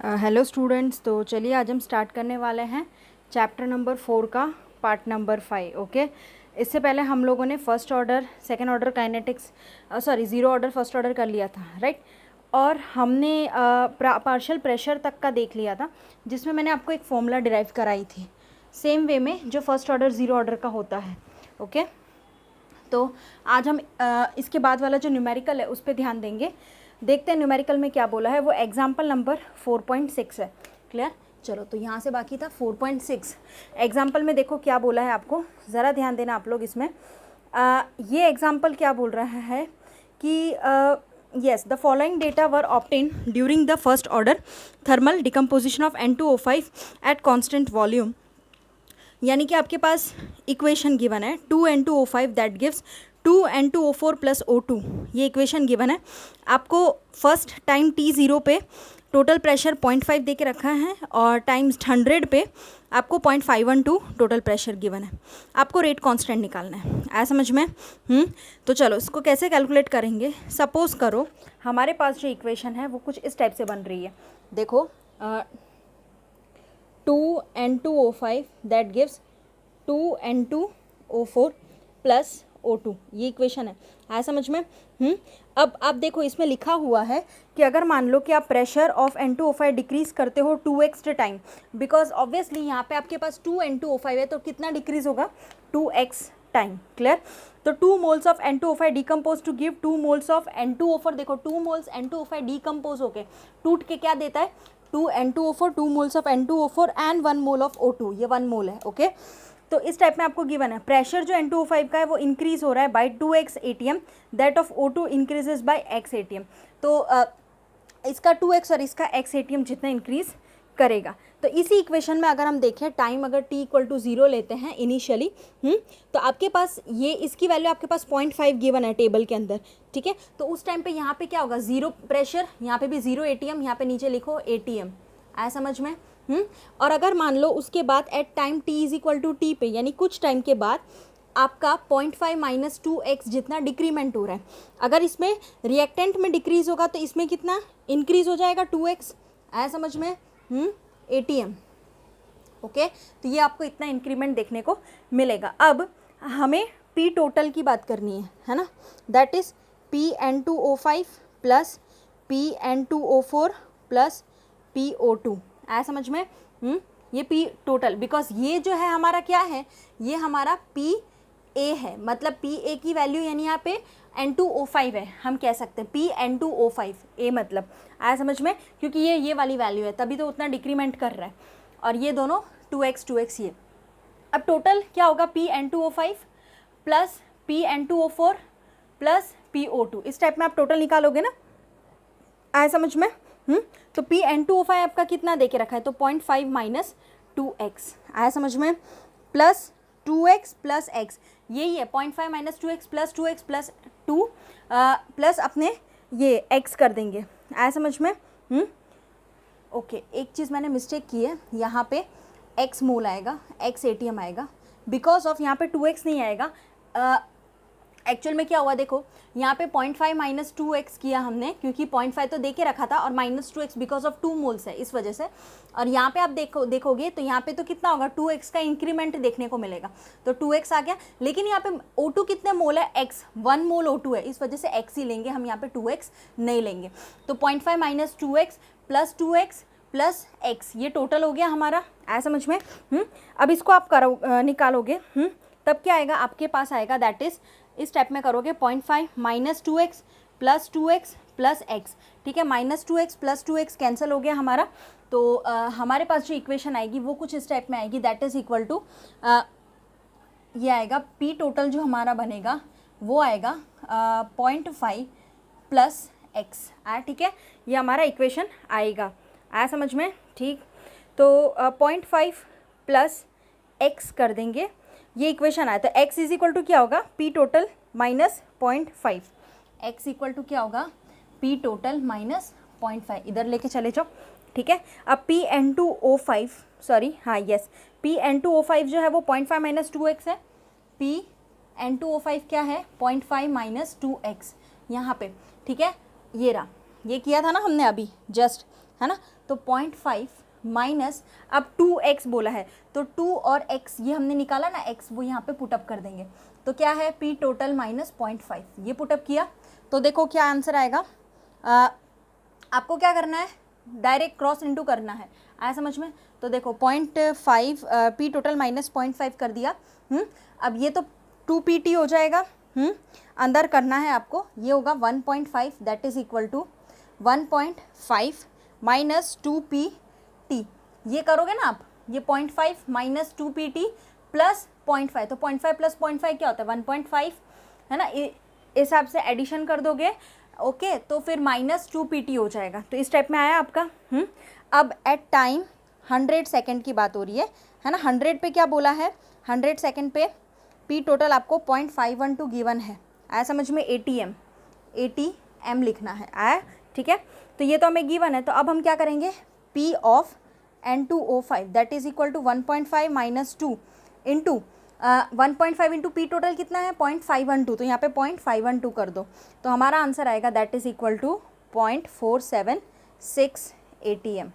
Hello students, तो चलिए आज हम स्टार्ट करने वाले हैं चैप्टर नंबर 4 का पार्ट नंबर 5। ओके, इससे पहले हम लोगों ने first order, second order kinetics, zero order, first order कर लिया था, राइट। और हमने पार्शियल प्रेशर तक का देख लिया था, जिसमें मैंने आपको एक फॉर्मूला डिराइव कराई थी सेम वे में जो फर्स्ट ऑर्डर ज़ीरो ऑर्डर का होता है। ओके, तो आज हम इसके बाद वाला जो न्यूमेरिकल है उस पर ध्यान देंगे। देखते हैं न्यूमेरिकल में क्या बोला है। वो एग्जाम्पल नंबर 4.6 है। क्लियर? चलो, तो यहाँ से बाकी था 4.6। एग्जाम्पल में देखो क्या बोला है, आपको ज़रा ध्यान देना आप लोग इसमें। ये एग्जाम्पल क्या बोल रहा है कि yes, the following data were obtained during the first order thermal decomposition of N2O5 at constant volume। यानी कि आपके पास इक्वेशन गिवन है 2N2O5 that gives 2N2O4 plus O2। ये इक्वेशन गिवन है आपको। फर्स्ट टाइम T0 पे टोटल प्रेशर 0.5 दे के रखा है और टाइम्स 100 पे आपको 0.512 टोटल प्रेशर गिवन है। आपको रेट कांस्टेंट निकालना है। आया समझ में? तो चलो इसको कैसे कैलकुलेट करेंगे। सपोज करो हमारे पास जो इक्वेशन है वो कुछ इस टाइप से बन रही है। देखो 2N2O5 that gives 2N2O4 plus O2। ये इक्वेशन है। आया समझ में? अब आप देखो इसमें लिखा हुआ है कि अगर मान लो कि आप प्रेशर ऑफ N2O5 डिक्रीज करते हो 2x टाइम, बिकॉज ऑब्वियसली यहाँ पे आपके पास 2N2O5 है तो कितना डिक्रीज होगा, 2x टाइम। क्लियर? तो 2 moles of N2O5 decompose to give 2 moles of N2O4। देखो 2 मोल्स N2O5 डिकम्पोज होके टूट के क्या देता है, 2N2O4, 2 moles of N2O4 and 1 mole of O2। ये 1 मोल है। ओके, तो इस टाइप में आपको गिवन है प्रेशर जो N2O5 का है वो इंक्रीज हो रहा है by 2x ATM, that of O2 increases by x ATM। तो इसका 2x और इसका x ATM जितना इंक्रीज करेगा। तो इसी इक्वेशन में अगर हम देखें टाइम अगर t इक्वल टू 0 लेते हैं इनिशियली, तो आपके पास ये इसकी वैल्यू आपके पास 0.5 गिवन है टेबल के अंदर। ठीक है, तो उस टाइम पे यहाँ पे क्या होगा, 0 प्रेशर, यहाँ पे भी 0 ATM, यहाँ पे नीचे लिखो ATM। आया समझ में? और अगर मान लो उसके बाद at time t is equal to T पे, यानी कुछ टाइम के बाद आपका 0.5 माइनस 2x जितना डिक्रीमेंट हो रहा है। अगर इसमें रिएक्टेंट में डिक्रीज होगा तो इसमें कितना इंक्रीज हो जाएगा, 2x। आया समझ में? ATM। ओके, तो ये आपको इतना इंक्रीमेंट देखने को मिलेगा। अब हमें P टोटल की बात करनी है ना, that is PN2O5 plus PN2O4 plus PO2। आया समझ में? ये P टोटल, बिकॉज ये जो है हमारा क्या है, ये हमारा PA है, मतलब PA की वैल्यू यानी यहाँ पे N2O5 है, हम कह सकते हैं PN2O5 A मतलब। आया समझ में? क्योंकि ये वाली वैल्यू है तभी तो उतना डिक्रीमेंट कर रहा है, और ये दोनों 2x ये। अब टोटल क्या होगा, PN2O5 plus PN2O4 plus PO2। इस टाइप में आप टोटल निकालोगे ना। आया समझ में? तो PN2O5 आपका कितना देके रखा है, तो 0.5 माइनस 2x। आया समझ में? प्लस 2x प्लस x, यही है 0.5 minus 2x plus 2x plus 2 plus अपने ये x कर देंगे। आया समझ में? ओके, एक चीज़ मैंने मिस्टेक की है, यहाँ पे x मोल आएगा, x ATM आएगा, बिकॉज ऑफ यहाँ पे 2x नहीं आएगा। एक्चुअल में क्या हुआ, देखो यहाँ पे 0.5 माइनस 2x किया हमने, क्योंकि 0.5 तो दे के रखा था, और minus 2x because of 2 moles है इस वजह से। और यहाँ पे आप देखोगे तो यहाँ पे तो कितना होगा, 2x का इंक्रीमेंट देखने को मिलेगा, तो 2x आ गया। लेकिन यहाँ पे O2 कितने मोल है, x 1 मोल O2 है, इस वजह से x ही लेंगे हम, यहाँ पे 2x नहीं लेंगे। तो 0.5 minus 2x plus 2x plus x, ये टोटल हो गया हमारा। आया समझ में? अब इसको आप निकालोगे, तब क्या आएगा आपके पास आएगा, दैट इज इस टाइप में करोगे 0.5 minus 2x plus 2x plus x। ठीक है, minus 2x plus 2x cancel हो गया हमारा। तो हमारे पास जो इक्वेशन आएगी वो कुछ इस टाइप में आएगी, दैट इज इक्वल टू ये आएगा P टोटल जो हमारा बनेगा वो आएगा 0.5 प्लस x। आया? ठीक है, ये हमारा इक्वेशन आएगा। आया समझ में? ठीक, तो 0.5 प्लस x कर देंगे, ये इक्वेशन आया। तो x इज इक्वल टू क्या होगा, P total minus 0.5। x equal to क्या होगा, P टोटल माइनस 0.5। इधर लेके चले जाओ। ठीक है, अब PN2O5 PN2O5 जो है वो 0.5 माइनस 2x है। PN2O5 क्या है, 0.5 माइनस 2x यहाँ पे। ठीक है, ये रहा, ये किया था ना हमने अभी जस्ट, है ना। तो 0.5 माइनस, अब 2x बोला है तो 2 और x ये हमने निकाला ना, x वो यहाँ पे पुटअप कर देंगे। तो क्या है, p टोटल माइनस 0.5, ये पुटअप किया तो देखो क्या आंसर आएगा। आपको क्या करना है, डायरेक्ट क्रॉस इनटू करना है, आया समझ में। तो देखो 0.5 p टोटल माइनस 0.5 कर दिया। अब ये तो 2pt हो जाएगा। अंदर करना है आपको, ये होगा 1.5 that is equal to 1.5 minus 2pt। ये करोगे ना आप, ये 0.5 माइनस 2pt प्लस 0.5, तो 0.5 प्लस 0.5 क्या होता है 1.5, है ना। इस हिसाब से एडिशन कर दोगे, ओके तो फिर माइनस 2pt हो जाएगा। तो इस टाइप में आया आपका। अब एट टाइम 100 सेकेंड की बात हो रही है ना। 100 पे क्या बोला है, 100 सेकेंड पे p टोटल आपको 0.512 गिवन है, आया समझ में। ATM लिखना है, आया ठीक है। तो ये तो हमें गिवन है, तो अब हम क्या करेंगे, p of N2O5 that is equal to 1.5 minus 2 into 1.5 into P total कितना है 0.512, तो यहाँ पे 0.512 कर दो तो हमारा आंसर आएगा that is equal to 0.476 ATM।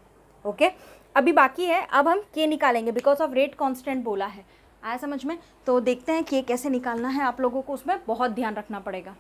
Okay, अभी बाकी है, अब हम के निकालेंगे बिकॉज ऑफ रेट कांस्टेंट बोला है, आया समझ में। तो देखते हैं के कैसे निकालना है, आप लोगों को उसमें बहुत ध्यान रखना पड़ेगा।